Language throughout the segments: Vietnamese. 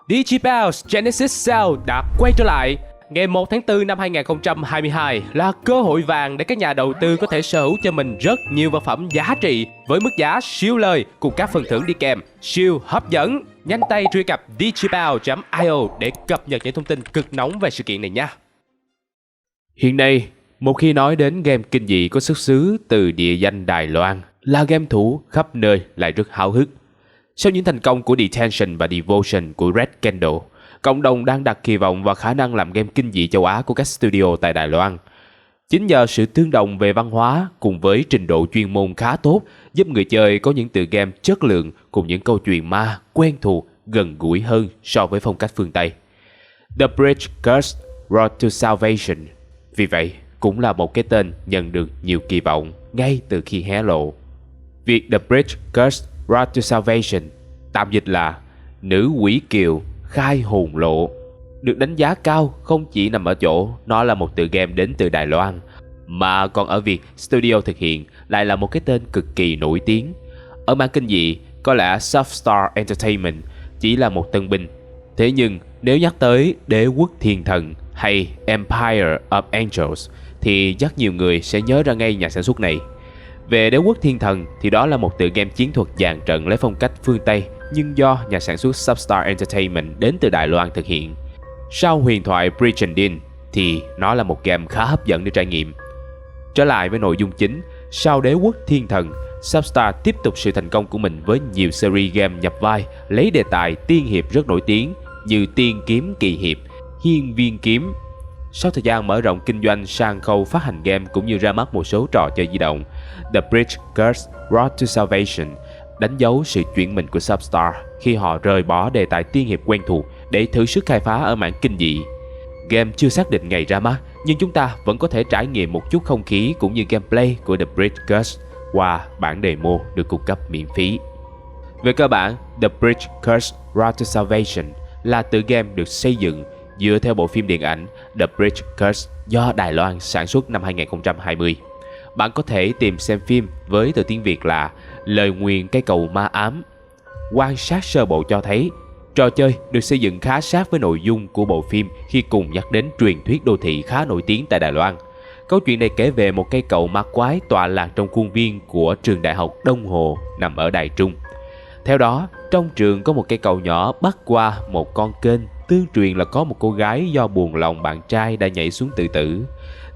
DigiBounce Genesis Sale đã quay trở lại. Ngày 1 tháng 4 năm 2022 là cơ hội vàng để các nhà đầu tư có thể sở hữu cho mình rất nhiều vật phẩm giá trị với mức giá siêu lời cùng các phần thưởng đi kèm siêu hấp dẫn. Nhanh tay truy cập digibounce.io để cập nhật những thông tin cực nóng về sự kiện này nha. Hiện nay, một khi nói đến game kinh dị có xuất xứ từ địa danh Đài Loan, là game thủ khắp nơi lại rất háo hức. Sau những thành công của Detention và Devotion của Red Candle, cộng đồng đang đặt kỳ vọng vào khả năng làm game kinh dị châu Á của các studio tại Đài Loan. Chính nhờ sự tương đồng về văn hóa cùng với trình độ chuyên môn khá tốt giúp người chơi có những tựa game chất lượng cùng những câu chuyện ma quen thuộc gần gũi hơn so với phong cách phương Tây. The Bridge Cursed: Road to Salvation vì vậy cũng là một cái tên nhận được nhiều kỳ vọng ngay từ khi hé lộ. Việc The Bridge Cursed: Road to Salvation, tạm dịch là Nữ Quỷ Kiều khai hồn lộ, được đánh giá cao không chỉ nằm ở chỗ nó là một tựa game đến từ Đài Loan, mà còn ở việc studio thực hiện lại là một cái tên cực kỳ nổi tiếng. Ở mảng kinh dị, có lẽ Softstar Entertainment chỉ là một tân binh. Thế nhưng nếu nhắc tới Đế Quốc Thiên Thần hay Empire of Angels thì chắc nhiều người sẽ nhớ ra ngay nhà sản xuất này. Về Đế Quốc Thiên Thần thì đó là một tựa game chiến thuật dàn trận lấy phong cách phương Tây nhưng do nhà sản xuất Substar Entertainment đến từ Đài Loan thực hiện. Sau huyền thoại Bridge and Dean thì nó là một game khá hấp dẫn để trải nghiệm. Trở lại với nội dung chính, sau Đế Quốc Thiên Thần, Substar tiếp tục sự thành công của mình với nhiều series game nhập vai lấy đề tài tiên hiệp rất nổi tiếng như Tiên Kiếm Kỳ Hiệp, Hiên Viên Kiếm. Sau thời gian mở rộng kinh doanh sang khâu phát hành game cũng như ra mắt một số trò chơi di động, The Bridge Cursed: Road to Salvation đánh dấu sự chuyển mình của Substar khi họ rời bỏ đề tài tiên hiệp quen thuộc để thử sức khai phá ở mảng kinh dị. Game chưa xác định ngày ra mắt, nhưng chúng ta vẫn có thể trải nghiệm một chút không khí cũng như gameplay của The Bridge Cursed qua bản demo được cung cấp miễn phí. Về cơ bản, The Bridge Cursed: Road to Salvation là tựa game được xây dựng dựa theo bộ phim điện ảnh The Bridge Cursed do Đài Loan sản xuất năm 2020. Bạn có thể tìm xem phim với từ tiếng Việt là Lời Nguyền Cây Cầu Ma Ám. Quan sát sơ bộ cho thấy, trò chơi được xây dựng khá sát với nội dung của bộ phim khi cùng nhắc đến truyền thuyết đô thị khá nổi tiếng tại Đài Loan. Câu chuyện này kể về một cây cầu ma quái tọa lạc trong khuôn viên của trường đại học Đông Hồ nằm ở Đài Trung. Theo đó, trong trường có một cây cầu nhỏ bắc qua một con kênh, tương truyền là có một cô gái do buồn lòng bạn trai đã nhảy xuống tự tử.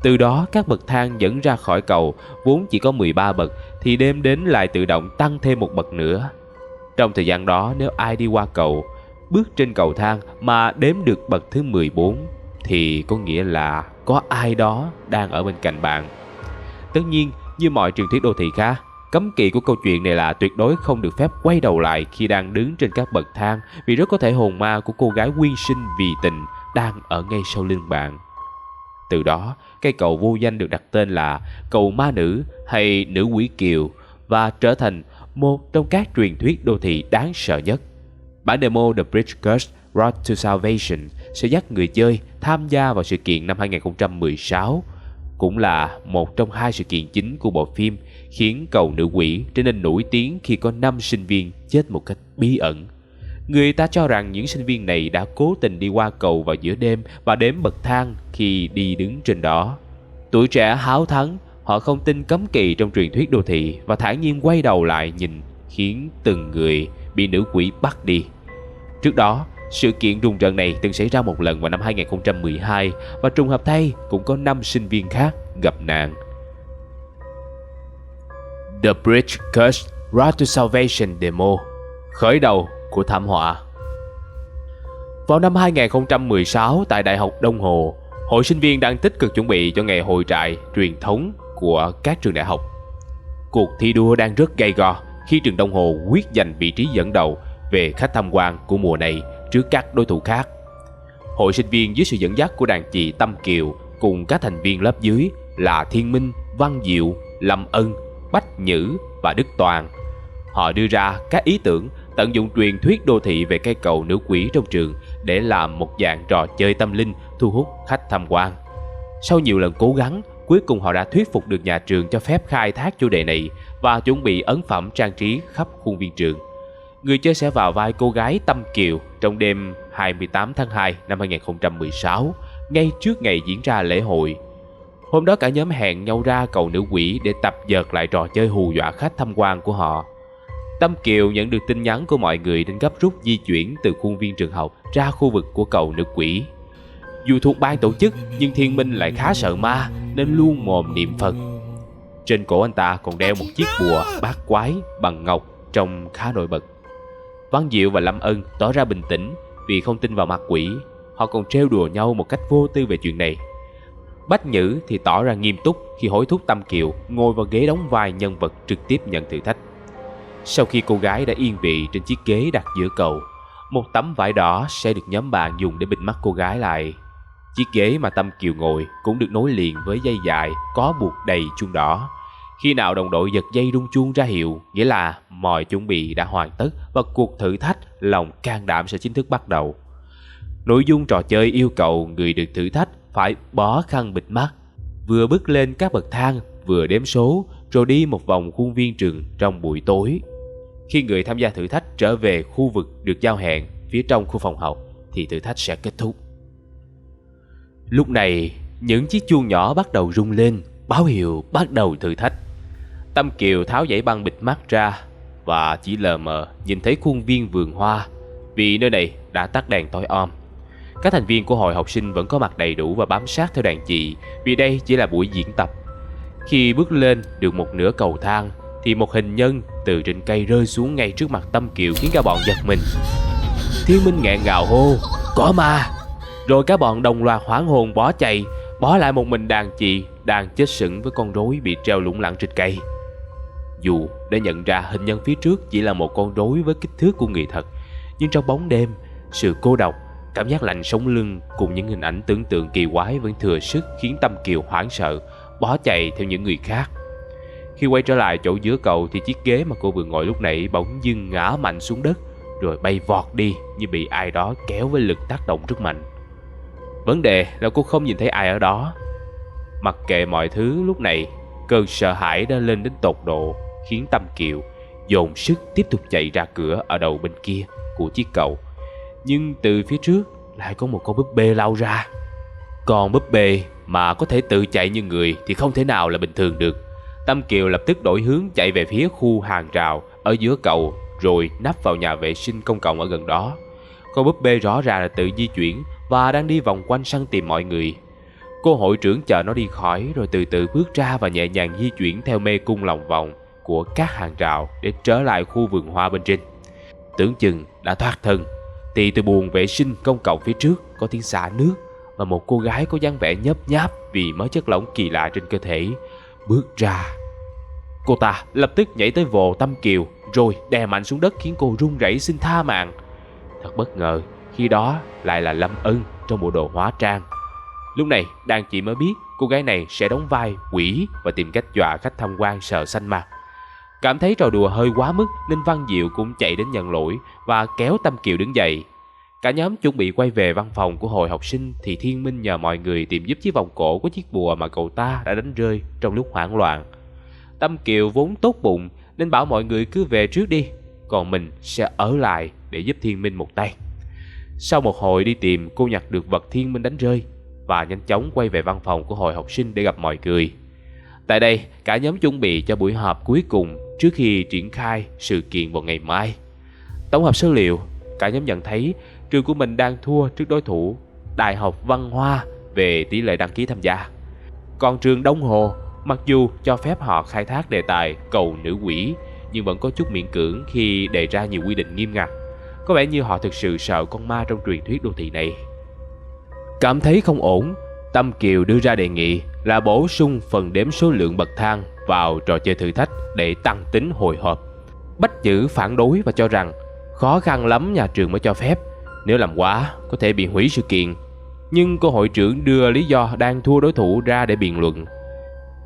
Từ đó các bậc thang dẫn ra khỏi cầu vốn chỉ có 13 bậc thì đêm đến lại tự động tăng thêm một bậc nữa. Trong thời gian đó, nếu ai đi qua cầu, bước trên cầu thang mà đếm được bậc thứ 14 thì có nghĩa là có ai đó đang ở bên cạnh bạn. Tất nhiên, như mọi truyền thuyết đô thị khác, cấm kỵ của câu chuyện này là tuyệt đối không được phép quay đầu lại khi đang đứng trên các bậc thang vì rất có thể hồn ma của cô gái quyên sinh vì tình đang ở ngay sau lưng bạn. Từ đó, cây cầu vô danh được đặt tên là cầu ma nữ hay nữ quỷ kiều và trở thành một trong các truyền thuyết đô thị đáng sợ nhất. Bản demo The Bridge Cursed: Road to Salvation sẽ dắt người chơi tham gia vào sự kiện năm 2016, cũng là một trong hai sự kiện chính của bộ phim, khiến cầu nữ quỷ trở nên nổi tiếng khi có 5 sinh viên chết một cách bí ẩn. Người ta cho rằng những sinh viên này đã cố tình đi qua cầu vào giữa đêm và đếm bậc thang khi đi đứng trên đó. Tuổi trẻ háo thắng, họ không tin cấm kỵ trong truyền thuyết đô thị và thản nhiên quay đầu lại nhìn, khiến từng người bị nữ quỷ bắt đi. Trước đó, sự kiện rùng rợn này từng xảy ra một lần vào năm 2012 và trùng hợp thay cũng có 5 sinh viên khác gặp nạn. The Bridge Cursed: Road to Salvation demo, khởi đầu của thảm họa. Vào năm 2016 tại Đại học Đông Hồ, hội sinh viên đang tích cực chuẩn bị cho ngày hội trại truyền thống của các trường đại học. Cuộc thi đua đang rất gay go khi trường Đông Hồ quyết giành vị trí dẫn đầu về khách tham quan của mùa này trước các đối thủ khác. Hội sinh viên dưới sự dẫn dắt của đàn chị Tâm Kiều cùng các thành viên lớp dưới là Thiên Minh, Văn Diệu, Lâm Ân, Bách Nhữ và Đức Toàn. Họ đưa ra các ý tưởng tận dụng truyền thuyết đô thị về cây cầu nữ quỷ trong trường để làm một dạng trò chơi tâm linh thu hút khách tham quan. Sau nhiều lần cố gắng, cuối cùng họ đã thuyết phục được nhà trường cho phép khai thác chủ đề này và chuẩn bị ấn phẩm trang trí khắp khuôn viên trường. Người chơi sẽ vào vai cô gái Tâm Kiều trong đêm 28 tháng 2 năm 2016, ngay trước ngày diễn ra lễ hội. Hôm đó cả nhóm hẹn nhau ra cầu Nữ Quỷ để tập dượt lại trò chơi hù dọa khách tham quan của họ. Tâm Kiều nhận được tin nhắn của mọi người nên gấp rút di chuyển từ khuôn viên trường học ra khu vực của cầu Nữ Quỷ. Dù thuộc ban tổ chức nhưng Thiên Minh lại khá sợ ma nên luôn mồm niệm Phật. Trên cổ anh ta còn đeo một chiếc bùa bát quái bằng ngọc trông khá nổi bật. Văn Diệu và Lâm Ân tỏ ra bình tĩnh vì không tin vào ma quỷ. Họ còn trêu đùa nhau một cách vô tư về chuyện này. Bách Nhữ thì tỏ ra nghiêm túc khi hối thúc Tâm Kiều ngồi vào ghế đóng vai nhân vật trực tiếp nhận thử thách. Sau khi cô gái đã yên vị trên chiếc ghế đặt giữa cầu, một tấm vải đỏ sẽ được nhóm bạn dùng để bịt mắt cô gái lại. Chiếc ghế mà Tâm Kiều ngồi cũng được nối liền với dây dài có buộc đầy chuông đỏ. Khi nào đồng đội giật dây rung chuông ra hiệu, nghĩa là mọi chuẩn bị đã hoàn tất và cuộc thử thách lòng can đảm sẽ chính thức bắt đầu. Nội dung trò chơi yêu cầu người được thử thách phải bó khăn bịt mắt, vừa bước lên các bậc thang, vừa đếm số, rồi đi một vòng khuôn viên trường trong buổi tối. Khi người tham gia thử thách trở về khu vực được giao hẹn phía trong khu phòng học thì thử thách sẽ kết thúc. Lúc này, những chiếc chuông nhỏ bắt đầu rung lên, báo hiệu bắt đầu thử thách. Tâm Kiều tháo dãy băng bịt mắt ra và chỉ lờ mờ nhìn thấy khuôn viên vườn hoa, vì nơi này đã tắt đèn tối om. Các thành viên của hội học sinh vẫn có mặt đầy đủ và bám sát theo đàn chị, vì đây chỉ là buổi diễn tập. Khi bước lên được một nửa cầu thang thì một hình nhân từ trên cây rơi xuống ngay trước mặt Tâm Kiều khiến cả bọn giật mình. Thiên Minh nghẹn ngào hô có ma, rồi cả bọn đồng loạt hoảng hồn bỏ chạy, bỏ lại một mình đàn chị đang chết sững với con rối bị treo lủng lẳng trên cây. Dù đã nhận ra hình nhân phía trước chỉ là một con rối với kích thước của người thật, nhưng trong bóng đêm, sự cô độc, cảm giác lạnh sống lưng cùng những hình ảnh tưởng tượng kỳ quái vẫn thừa sức khiến Tâm Kiều hoảng sợ, bỏ chạy theo những người khác. Khi quay trở lại chỗ giữa cầu thì chiếc ghế mà cô vừa ngồi lúc nãy bỗng dưng ngã mạnh xuống đất, rồi bay vọt đi như bị ai đó kéo với lực tác động rất mạnh. Vấn đề là cô không nhìn thấy ai ở đó. Mặc kệ mọi thứ lúc này, cơn sợ hãi đã lên đến tột độ khiến Tâm Kiều dồn sức tiếp tục chạy ra cửa ở đầu bên kia của chiếc cầu. Nhưng từ phía trước lại có một con búp bê lao ra. Con búp bê mà có thể tự chạy như người thì không thể nào là bình thường được. Tâm Kiều lập tức đổi hướng chạy về phía khu hàng rào ở giữa cầu, rồi nắp vào nhà vệ sinh công cộng ở gần đó. Con búp bê rõ ràng là tự di chuyển và đang đi vòng quanh sân tìm mọi người. Cô hội trưởng chờ nó đi khỏi rồi từ từ bước ra và nhẹ nhàng di chuyển theo mê cung lòng vòng của các hàng rào để trở lại khu vườn hoa bên trên. Tưởng chừng đã thoát thân thì từ buồng vệ sinh công cộng phía trước có tiếng xả nước và một cô gái có dáng vẻ nhấp nháp vì mớ chất lỏng kỳ lạ trên cơ thể bước ra. Cô ta lập tức nhảy tới vồ Tâm Kiều rồi đè mạnh xuống đất khiến cô run rẩy xin tha mạng. Thật bất ngờ khi đó lại là Lâm Ân trong bộ đồ hóa trang. Lúc này đàn chị mới biết cô gái này sẽ đóng vai quỷ và tìm cách dọa khách tham quan sợ xanh mặt. Cảm thấy trò đùa hơi quá mức nên Văn Diệu cũng chạy đến nhận lỗi và kéo Tâm Kiều đứng dậy. Cả nhóm chuẩn bị quay về văn phòng của hội học sinh thì Thiên Minh nhờ mọi người tìm giúp chiếc vòng cổ của chiếc bùa mà cậu ta đã đánh rơi trong lúc hoảng loạn. Tâm Kiều vốn tốt bụng nên bảo mọi người cứ về trước đi, còn mình sẽ ở lại để giúp Thiên Minh một tay. Sau một hồi đi tìm, cô nhặt được vật Thiên Minh đánh rơi và nhanh chóng quay về văn phòng của hội học sinh để gặp mọi người. Tại đây, cả nhóm chuẩn bị cho buổi họp cuối cùng trước khi triển khai sự kiện vào ngày mai. Tổng hợp số liệu, cả nhóm nhận thấy trường của mình đang thua trước đối thủ Đại học Văn Hoa về tỷ lệ đăng ký tham gia. Còn trường Đông Hồ, mặc dù cho phép họ khai thác đề tài cầu nữ quỷ, nhưng vẫn có chút miễn cưỡng khi đề ra nhiều quy định nghiêm ngặt. Có vẻ như họ thực sự sợ con ma trong truyền thuyết đô thị này. Cảm thấy không ổn, Tâm Kiều đưa ra đề nghị là bổ sung phần đếm số lượng bậc thang vào trò chơi thử thách để tăng tính hồi hộp. Bách Nhữ phản đối và cho rằng khó khăn lắm nhà trường mới cho phép, nếu làm quá có thể bị hủy sự kiện. Nhưng cô hội trưởng đưa lý do đang thua đối thủ ra để biện luận.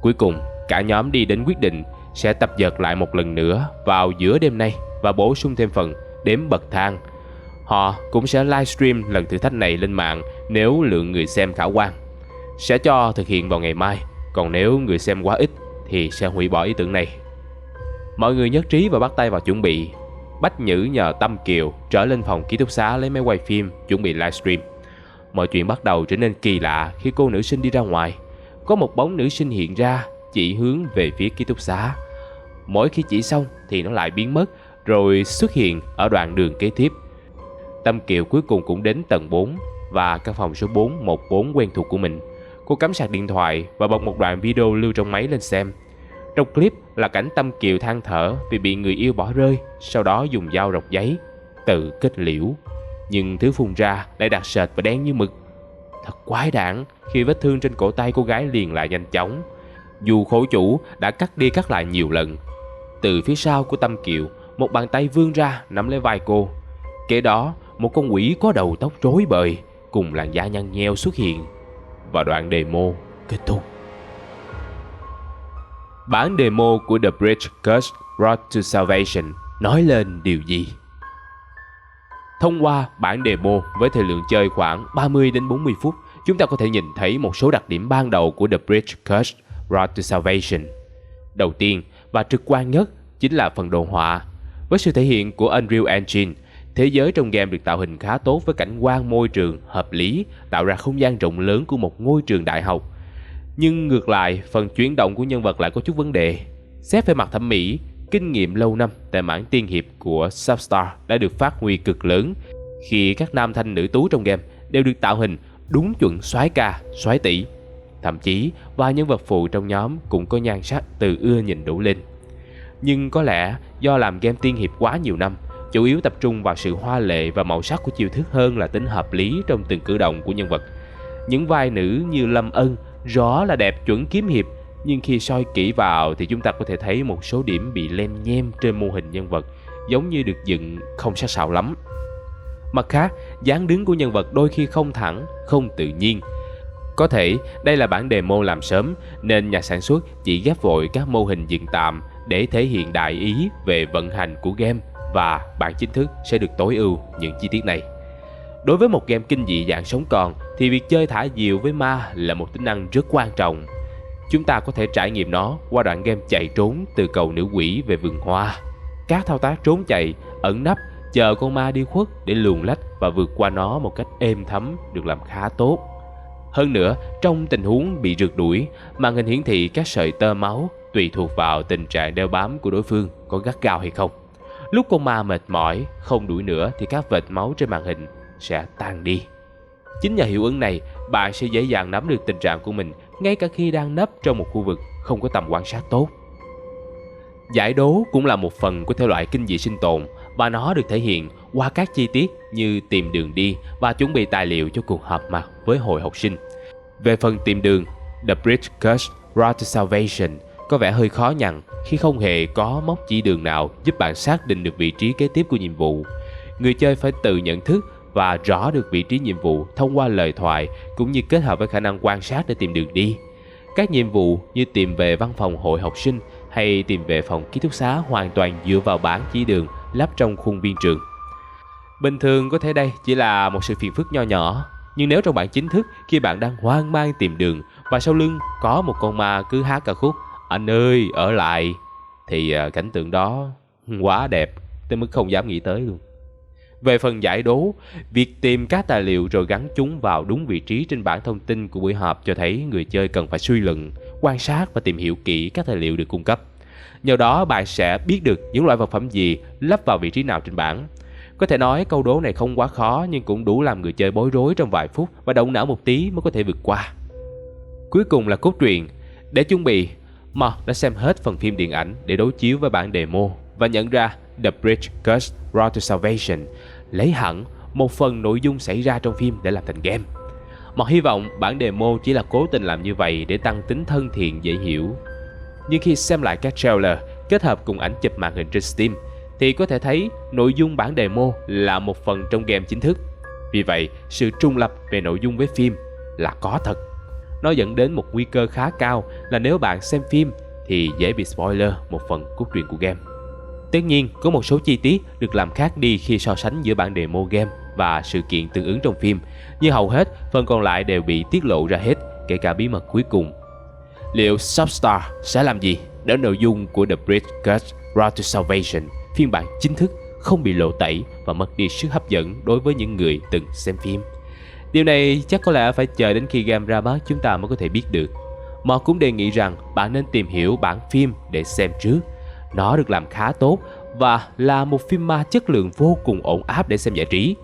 Cuối cùng cả nhóm đi đến quyết định sẽ tập dượt lại một lần nữa vào giữa đêm nay và bổ sung thêm phần đếm bậc thang. Họ cũng sẽ livestream lần thử thách này lên mạng nếu lượng người xem khả quan. Sẽ cho thực hiện vào ngày mai, còn nếu người xem quá ít thì sẽ hủy bỏ ý tưởng này. Mọi người nhất trí và bắt tay vào chuẩn bị. Bách Nhữ nhờ Tâm Kiều trở lên phòng ký túc xá lấy máy quay phim chuẩn bị livestream. Mọi chuyện bắt đầu trở nên kỳ lạ khi cô nữ sinh đi ra ngoài. Có một bóng nữ sinh hiện ra chỉ hướng về phía ký túc xá. Mỗi khi chỉ xong thì nó lại biến mất rồi xuất hiện ở đoạn đường kế tiếp. Tâm Kiều cuối cùng cũng đến tầng 4 và căn phòng số 414 quen thuộc của mình. Cô cắm sạc điện thoại và bật một đoạn video lưu trong máy lên xem. Trong clip là cảnh Tâm Kiều than thở vì bị người yêu bỏ rơi, sau đó dùng dao rọc giấy, tự kết liễu. Nhưng thứ phun ra lại đặc sệt và đen như mực. Thật quái đản khi vết thương trên cổ tay cô gái liền lại nhanh chóng. Dù khổ chủ đã cắt đi cắt lại nhiều lần. Từ phía sau của Tâm Kiều, một bàn tay vươn ra nắm lấy vai cô. Kế đó, một con quỷ có đầu tóc rối bời cùng làn da nhăn nheo xuất hiện. Và đoạn demo kết thúc. Bản demo của The Bridge Cursed Road to Salvation nói lên điều gì? Thông qua bản demo với thời lượng chơi khoảng 30 đến 40 phút, chúng ta có thể nhìn thấy một số đặc điểm ban đầu của The Bridge Cursed Road to Salvation. Đầu tiên và trực quan nhất chính là phần đồ họa. Với sự thể hiện của Unreal Engine, thế giới trong game được tạo hình khá tốt với cảnh quan môi trường hợp lý, tạo ra không gian rộng lớn của một ngôi trường đại học. Nhưng ngược lại, phần chuyển động của nhân vật lại có chút vấn đề. Xét về mặt thẩm mỹ, kinh nghiệm lâu năm tại mảng tiên hiệp của Substar đã được phát huy cực lớn khi các nam thanh nữ tú trong game đều được tạo hình đúng chuẩn soái ca, soái tỷ. Thậm chí vài nhân vật phụ trong nhóm cũng có nhan sắc từ ưa nhìn đổ lên. Nhưng có lẽ do làm game tiên hiệp quá nhiều năm, chủ yếu tập trung vào sự hoa lệ và màu sắc của chiêu thức hơn là tính hợp lý trong từng cử động của nhân vật. Những vai nữ như Lâm Ân rõ là đẹp chuẩn kiếm hiệp, nhưng khi soi kỹ vào thì chúng ta có thể thấy một số điểm bị lem nhem trên mô hình nhân vật, giống như được dựng không sắc sảo lắm. Mặt khác, dáng đứng của nhân vật đôi khi không thẳng, không tự nhiên. Có thể đây là bản demo làm sớm nên nhà sản xuất chỉ ghép vội các mô hình dựng tạm để thể hiện đại ý về vận hành của game, và bản chính thức sẽ được tối ưu những chi tiết này. Đối với một game kinh dị dạng sống còn thì việc chơi thả diều với ma là một tính năng rất quan trọng. Chúng ta có thể trải nghiệm nó qua đoạn game chạy trốn từ cầu nữ quỷ về vườn hoa. Các thao tác trốn chạy, ẩn nấp, chờ con ma đi khuất để luồn lách và vượt qua nó một cách êm thấm được làm khá tốt. Hơn nữa, trong tình huống bị rượt đuổi, màn hình hiển thị các sợi tơ máu tùy thuộc vào tình trạng đeo bám của đối phương có gắt gao hay không. Lúc con ma mệt mỏi, không đuổi nữa thì các vệt máu trên màn hình sẽ tan đi. Chính nhờ hiệu ứng này, bạn sẽ dễ dàng nắm được tình trạng của mình ngay cả khi đang nấp trong một khu vực không có tầm quan sát tốt. Giải đố cũng là một phần của thể loại kinh dị sinh tồn, và nó được thể hiện qua các chi tiết như tìm đường đi và chuẩn bị tài liệu cho cuộc họp mặt với hội học sinh. Về phần tìm đường, The Bridge Cursed Road to Salvation có vẻ hơi khó nhằn khi không hề có mốc chỉ đường nào giúp bạn xác định được vị trí kế tiếp của nhiệm vụ. Người chơi phải tự nhận thức và rõ được vị trí nhiệm vụ thông qua lời thoại cũng như kết hợp với khả năng quan sát để tìm đường đi. Các nhiệm vụ như tìm về văn phòng hội học sinh hay tìm về phòng ký túc xá hoàn toàn dựa vào bảng chỉ đường lắp trong khuôn viên trường. Bình thường có thể đây chỉ là một sự phiền phức nho nhỏ, nhưng nếu trong bản chính thức khi bạn đang hoang mang tìm đường và sau lưng có một con ma cứ hát ca khúc "Anh ơi ở lại" thì cảnh tượng đó quá đẹp tới mức không dám nghĩ tới luôn. Về phần giải đố, việc tìm các tài liệu rồi gắn chúng vào đúng vị trí trên bảng thông tin của buổi họp cho thấy người chơi cần phải suy luận, quan sát và tìm hiểu kỹ các tài liệu được cung cấp. Nhờ đó bạn sẽ biết được những loại vật phẩm gì lắp vào vị trí nào trên bảng. Có thể nói câu đố này không quá khó nhưng cũng đủ làm người chơi bối rối trong vài phút và động não một tí mới có thể vượt qua. Cuối cùng là cốt truyện. Để chuẩn bị, Mark đã xem hết phần phim điện ảnh để đối chiếu với bản demo và nhận ra The Bridge Cursed Road to Salvation lấy hẳn một phần nội dung xảy ra trong phim để làm thành game. Mark hy vọng bản demo chỉ là cố tình làm như vậy để tăng tính thân thiện dễ hiểu. Nhưng khi xem lại các trailer kết hợp cùng ảnh chụp màn hình trên Steam thì có thể thấy nội dung bản demo là một phần trong game chính thức. Vì vậy, sự trùng lập về nội dung với phim là có thật. Nó dẫn đến một nguy cơ khá cao là nếu bạn xem phim thì dễ bị spoiler một phần cốt truyện của game. Tất nhiên, có một số chi tiết được làm khác đi khi so sánh giữa bản demo game và sự kiện tương ứng trong phim, nhưng hầu hết phần còn lại đều bị tiết lộ ra hết, kể cả bí mật cuối cùng. Liệu Substar sẽ làm gì để nội dung của The Bridge Cursed Road to Salvation phiên bản chính thức không bị lộ tẩy và mất đi sức hấp dẫn đối với những người từng xem phim. Điều này chắc có lẽ phải chờ đến khi game ra mắt chúng ta mới có thể biết được. Mà cũng đề nghị rằng bạn nên tìm hiểu bản phim để xem trước. Nó được làm khá tốt và là một phim ma chất lượng vô cùng ổn áp để xem giải trí.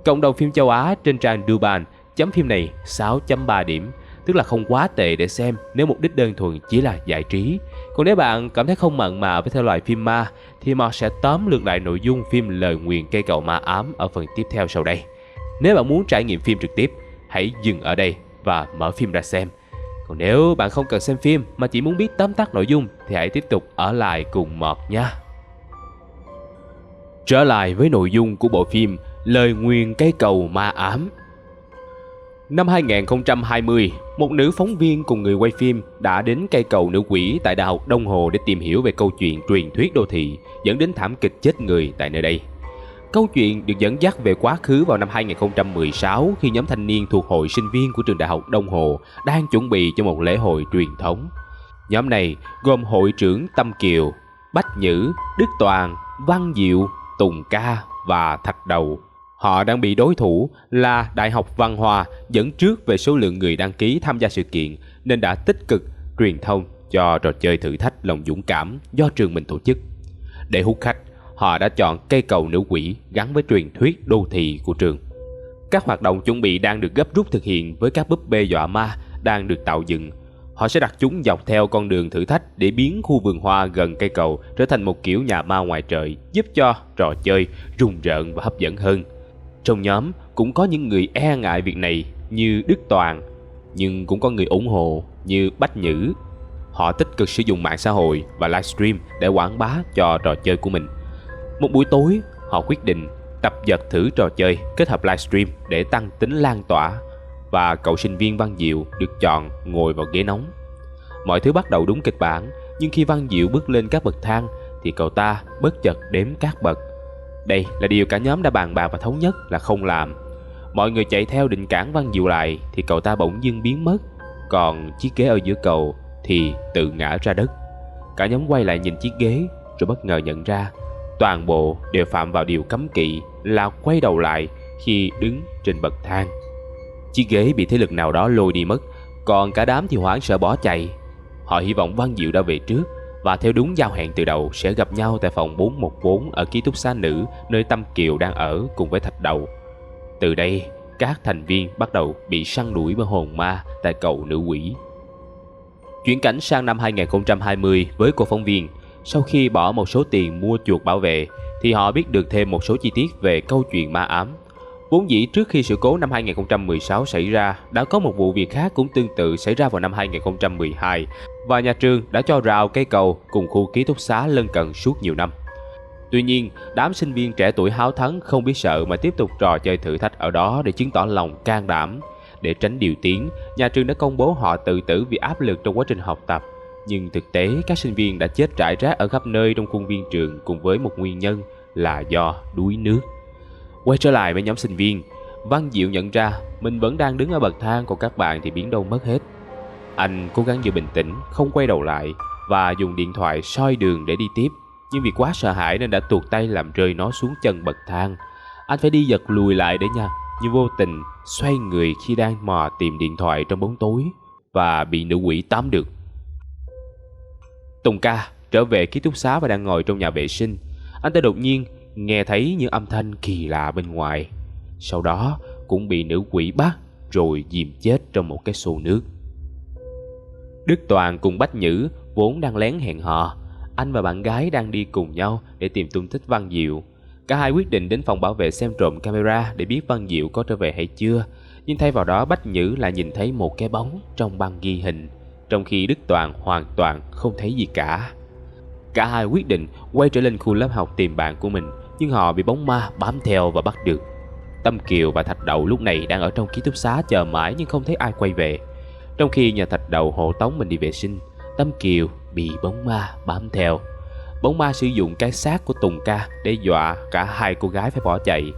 Cộng đồng phim châu Á trên trang Douban chấm phim này 6.3 điểm, tức là không quá tệ để xem nếu mục đích đơn thuần chỉ là giải trí. Còn nếu bạn cảm thấy không mặn mà với thể loại phim ma thì Mọt sẽ tóm lược lại nội dung phim Lời Nguyền Cây Cầu Ma Ám ở phần tiếp theo sau đây. Nếu bạn muốn trải nghiệm phim trực tiếp, hãy dừng ở đây và mở phim ra xem. Còn nếu bạn không cần xem phim mà chỉ muốn biết tóm tắt nội dung thì hãy tiếp tục ở lại cùng Mọt nha. Trở lại với nội dung của bộ phim Lời Nguyền Cây Cầu Ma Ám. Năm 2020, một nữ phóng viên cùng người quay phim đã đến cây cầu nữ quỷ tại Đại học Đông Hồ để tìm hiểu về câu chuyện truyền thuyết đô thị dẫn đến thảm kịch chết người tại nơi đây. Câu chuyện được dẫn dắt về quá khứ vào năm 2016 khi nhóm thanh niên thuộc hội sinh viên của trường Đại học Đông Hồ đang chuẩn bị cho một lễ hội truyền thống. Nhóm này gồm hội trưởng Tâm Kiều, Bách Nhữ, Đức Toàn, Văn Diệu, Tùng Ca và Thạch Đầu. Họ đang bị đối thủ là Đại học Văn Hoa dẫn trước về số lượng người đăng ký tham gia sự kiện nên đã tích cực truyền thông cho trò chơi thử thách lòng dũng cảm do trường mình tổ chức. Để hút khách, họ đã chọn cây cầu nữ quỷ gắn với truyền thuyết đô thị của trường. Các hoạt động chuẩn bị đang được gấp rút thực hiện với các búp bê dọa ma đang được tạo dựng. Họ sẽ đặt chúng dọc theo con đường thử thách để biến khu vườn hoa gần cây cầu trở thành một kiểu nhà ma ngoài trời, giúp cho trò chơi rùng rợn và hấp dẫn hơn. Trong nhóm cũng có những người e ngại việc này như Đức Toàn, nhưng cũng có người ủng hộ như Bách Nhữ. Họ tích cực sử dụng mạng xã hội và livestream để quảng bá cho trò chơi của mình. Một buổi tối, họ quyết định tập dượt thử trò chơi kết hợp livestream để tăng tính lan tỏa, và cậu sinh viên Văn Diệu được chọn ngồi vào ghế nóng. Mọi thứ bắt đầu đúng kịch bản, nhưng khi Văn Diệu bước lên các bậc thang thì cậu ta bất chợt đếm các bậc. Đây là điều cả nhóm đã bàn bạc và thống nhất là không làm. Mọi người chạy theo định cản Văn Diệu lại thì cậu ta bỗng dưng biến mất, còn chiếc ghế ở giữa cầu thì tự ngã ra đất. Cả nhóm quay lại nhìn chiếc ghế rồi bất ngờ nhận ra toàn bộ đều phạm vào điều cấm kỵ là quay đầu lại khi đứng trên bậc thang. Chiếc ghế bị thế lực nào đó lôi đi mất, còn cả đám thì hoảng sợ bỏ chạy. Họ hy vọng Văn Diệu đã về trước và theo đúng giao hẹn từ đầu sẽ gặp nhau tại phòng 414 ở ký túc xá nữ nơi Tâm Kiều đang ở cùng với Thạch Đầu. Từ đây, các thành viên bắt đầu bị săn đuổi bởi hồn ma tại cầu nữ quỷ. Chuyển cảnh sang năm 2020 với cô phóng viên. Sau khi bỏ một số tiền mua chuộc bảo vệ thì họ biết được thêm một số chi tiết về câu chuyện ma ám. Vốn dĩ trước khi sự cố năm 2016 xảy ra, đã có một vụ việc khác cũng tương tự xảy ra vào năm 2012 và nhà trường đã cho rào cây cầu cùng khu ký túc xá lân cận suốt nhiều năm. Tuy nhiên, đám sinh viên trẻ tuổi háo thắng không biết sợ mà tiếp tục trò chơi thử thách ở đó để chứng tỏ lòng can đảm. Để tránh điều tiếng, nhà trường đã công bố họ tự tử vì áp lực trong quá trình học tập. Nhưng thực tế, các sinh viên đã chết rải rác ở khắp nơi trong khuôn viên trường cùng với một nguyên nhân là do đuối nước. Quay trở lại với nhóm sinh viên, Văn Diệu nhận ra mình vẫn đang đứng ở bậc thang, còn các bạn thì biến đâu mất hết. Anh cố gắng giữ bình tĩnh, không quay đầu lại và dùng điện thoại soi đường để đi tiếp. Nhưng vì quá sợ hãi nên đã tuột tay làm rơi nó xuống chân bậc thang. Anh phải đi giật lùi lại để nha, nhưng vô tình xoay người khi đang mò tìm điện thoại trong bóng tối và bị nữ quỷ tóm được. Tùng Ca trở về ký túc xá và đang ngồi trong nhà vệ sinh. Anh ta đột nhiên nghe thấy những âm thanh kỳ lạ bên ngoài. Sau đó cũng bị nữ quỷ bắt rồi dìm chết trong một cái xô nước. Đức Toàn cùng Bách Nhữ vốn đang lén hẹn hò. Anh và bạn gái đang đi cùng nhau để tìm tung tích Văn Diệu. Cả hai quyết định đến phòng bảo vệ xem trộm camera để biết Văn Diệu có trở về hay chưa. Nhưng thay vào đó Bách Nhữ lại nhìn thấy một cái bóng trong băng ghi hình, trong khi Đức Toàn hoàn toàn không thấy gì cả. Cả hai quyết định quay trở lên khu lớp học tìm bạn của mình, nhưng họ bị bóng ma bám theo và bắt được. Tâm Kiều và Thạch Đầu lúc này đang ở trong ký túc xá chờ mãi nhưng không thấy ai quay về. Trong khi nhà Thạch Đầu hộ tống mình đi vệ sinh, Tâm Kiều bị bóng ma bám theo. Bóng ma sử dụng cái xác của Tùng Ca để dọa cả hai cô gái phải bỏ chạy.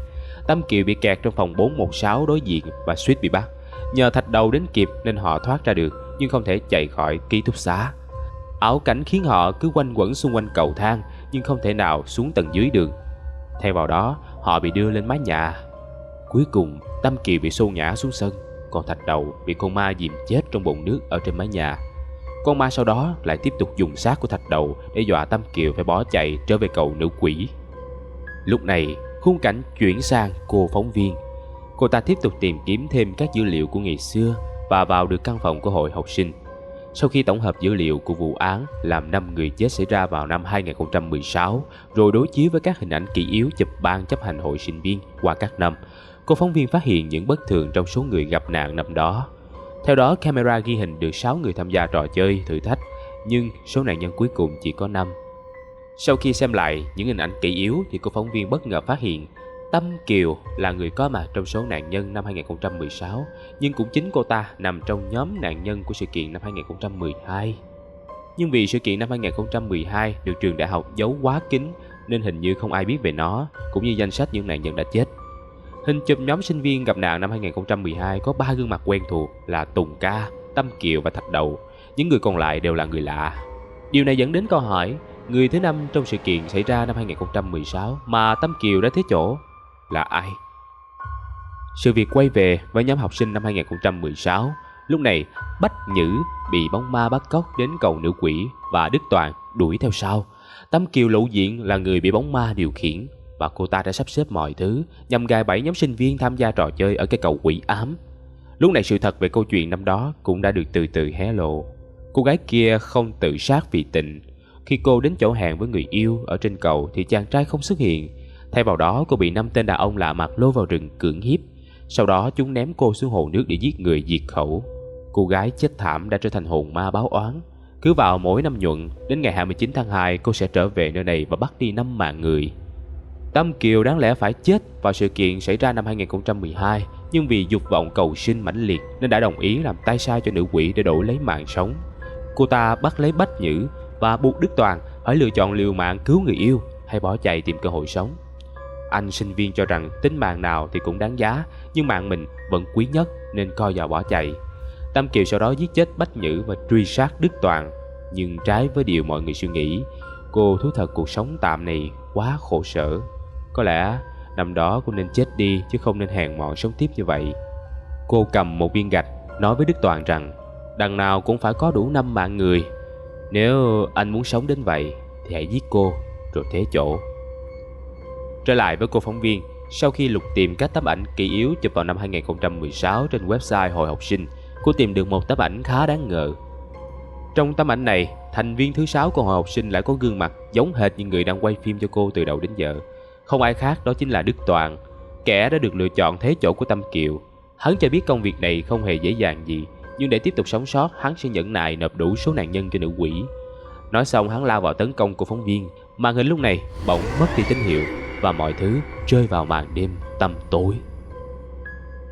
Tâm Kiều bị kẹt trong phòng 416 đối diện và suýt bị bắt. Nhờ Thạch Đầu đến kịp nên họ thoát ra được, nhưng không thể chạy khỏi ký túc xá. Ảo cảnh khiến họ cứ quanh quẩn xung quanh cầu thang nhưng không thể nào xuống tầng dưới được. Thay vào đó, họ bị đưa lên mái nhà. Cuối cùng, Tâm Kiều bị xô ngã xuống sân, còn Thạch Đầu bị con ma dìm chết trong bồn nước ở trên mái nhà. Con ma sau đó lại tiếp tục dùng xác của Thạch Đầu để dọa Tâm Kiều phải bỏ chạy trở về cầu nữ quỷ. Lúc này, khung cảnh chuyển sang cô phóng viên. Cô ta tiếp tục tìm kiếm thêm các dữ liệu của ngày xưa và vào được căn phòng của hội học sinh. Sau khi tổng hợp dữ liệu của vụ án làm 5 người chết xảy ra vào năm 2016, rồi đối chiếu với các hình ảnh kỷ yếu chụp ban chấp hành hội sinh viên qua các năm, cô phóng viên phát hiện những bất thường trong số người gặp nạn năm đó. Theo đó, camera ghi hình được 6 người tham gia trò chơi thử thách, nhưng số nạn nhân cuối cùng chỉ có 5. Sau khi xem lại những hình ảnh kỷ yếu thì cô phóng viên bất ngờ phát hiện Tâm Kiều là người có mặt trong số nạn nhân năm 2016, nhưng cũng chính cô ta nằm trong nhóm nạn nhân của sự kiện năm 2012. Nhưng vì sự kiện năm 2012 được trường đại học giấu quá kín nên hình như không ai biết về nó, cũng như danh sách những nạn nhân đã chết. Hình chụp nhóm sinh viên gặp nạn năm 2012 có 3 gương mặt quen thuộc là Tùng Ca, Tâm Kiều và Thạch Đầu. Những người còn lại đều là người lạ. Điều này dẫn đến câu hỏi, người thứ 5 trong sự kiện xảy ra năm 2016 mà Tâm Kiều đã thế chỗ là ai? Sự việc quay về với nhóm học sinh năm 2016. Lúc này, Bách Nhữ bị bóng ma bắt cóc đến cầu nữ quỷ và Đức Toàn đuổi theo sau. Tâm Kiều lộ diện là người bị bóng ma điều khiển và cô ta đã sắp xếp mọi thứ nhằm gài bẫy nhóm sinh viên tham gia trò chơi ở cái cầu quỷ ám. Lúc này sự thật về câu chuyện năm đó cũng đã được từ từ hé lộ. Cô gái kia không tự sát vì tình. Khi cô đến chỗ hẹn với người yêu ở trên cầu thì chàng trai không xuất hiện. Thay vào đó, cô bị 5 tên đàn ông lạ mặt lôi vào rừng cưỡng hiếp. Sau đó chúng ném cô xuống hồ nước để giết người diệt khẩu. Cô gái chết thảm đã trở thành hồn ma báo oán. Cứ vào mỗi năm nhuận, đến ngày 29 tháng 2 cô sẽ trở về nơi này và bắt đi 5 mạng người. Tâm Kiều đáng lẽ phải chết vào sự kiện xảy ra năm 2012, nhưng vì dục vọng cầu sinh mãnh liệt nên đã đồng ý làm tay sai cho nữ quỷ để đổi lấy mạng sống. Cô ta bắt lấy Bách Nhữ và buộc Đức Toàn phải lựa chọn liều mạng cứu người yêu hay bỏ chạy tìm cơ hội sống. Anh sinh viên cho rằng tính mạng nào thì cũng đáng giá, nhưng mạng mình vẫn quý nhất nên co giò bỏ chạy. Tâm Kiều sau đó giết chết Bách Nhữ và truy sát Đức Toàn. Nhưng trái với điều mọi người suy nghĩ, cô thú thật cuộc sống tạm này quá khổ sở. Có lẽ năm đó cô nên chết đi chứ không nên hèn mọn sống tiếp như vậy. Cô cầm một viên gạch nói với Đức Toàn rằng đằng nào cũng phải có đủ 5 mạng người. Nếu anh muốn sống đến vậy thì hãy giết cô rồi thế chỗ. Trở lại với cô phóng viên, sau khi lục tìm các tấm ảnh kỷ yếu chụp vào năm 2016 trên website hội học sinh, cô tìm được một tấm ảnh khá đáng ngờ. Trong tấm ảnh này, thành viên thứ 6 của hội học sinh lại có gương mặt giống hệt như người đang quay phim cho cô từ đầu đến giờ. Không ai khác đó chính là Đức Toàn, kẻ đã được lựa chọn thế chỗ của Tâm Kiều. Hắn cho biết công việc này không hề dễ dàng gì, nhưng để tiếp tục sống sót, hắn sẽ nhẫn nại nộp đủ số nạn nhân cho nữ quỷ. Nói xong hắn lao vào tấn công cô phóng viên. Màn hình lúc này bỗng mất đi tín hiệu và mọi thứ rơi vào màn đêm tăm tối.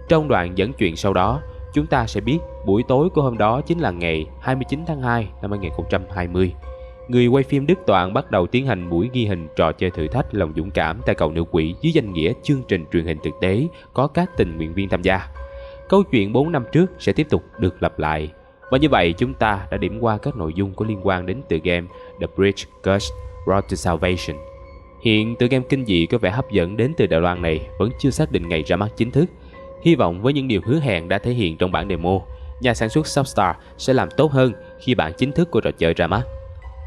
Trong đoạn dẫn chuyện sau đó, chúng ta sẽ biết buổi tối của hôm đó chính là ngày 29 tháng 2 năm 2020. Người quay phim Đức Toàn bắt đầu tiến hành buổi ghi hình trò chơi thử thách lòng dũng cảm tại cầu nữ quỷ dưới danh nghĩa chương trình truyền hình thực tế có các tình nguyện viên tham gia. Câu chuyện 4 năm trước sẽ tiếp tục được lặp lại. Và như vậy chúng ta đã điểm qua các nội dung có liên quan đến tựa game The Bridge Curse Road to Salvation. Hiện tựa game kinh dị có vẻ hấp dẫn đến từ Đài Loan này vẫn chưa xác định ngày ra mắt chính thức. Hy vọng với những điều hứa hẹn đã thể hiện trong bản demo, nhà sản xuất Substar sẽ làm tốt hơn khi bản chính thức của trò chơi ra mắt.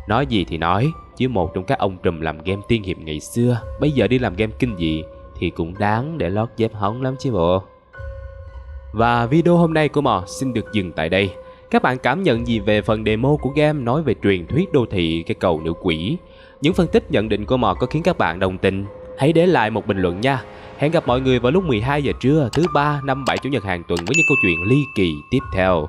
Nói gì thì nói, chứ một trong các ông trùm làm game tiên hiệp ngày xưa bây giờ đi làm game kinh dị thì cũng đáng để lót dép hóng lắm chứ bộ. Và video hôm nay của Mò xin được dừng tại đây. Các bạn cảm nhận gì về phần demo của game nói về truyền thuyết đô thị cái cầu nữ quỷ? Những phân tích nhận định của Mò có khiến các bạn đồng tình? Hãy để lại một bình luận nha. Hẹn gặp mọi người vào lúc 12 giờ trưa thứ 3, 5, 7 chủ nhật hàng tuần với những câu chuyện ly kỳ tiếp theo.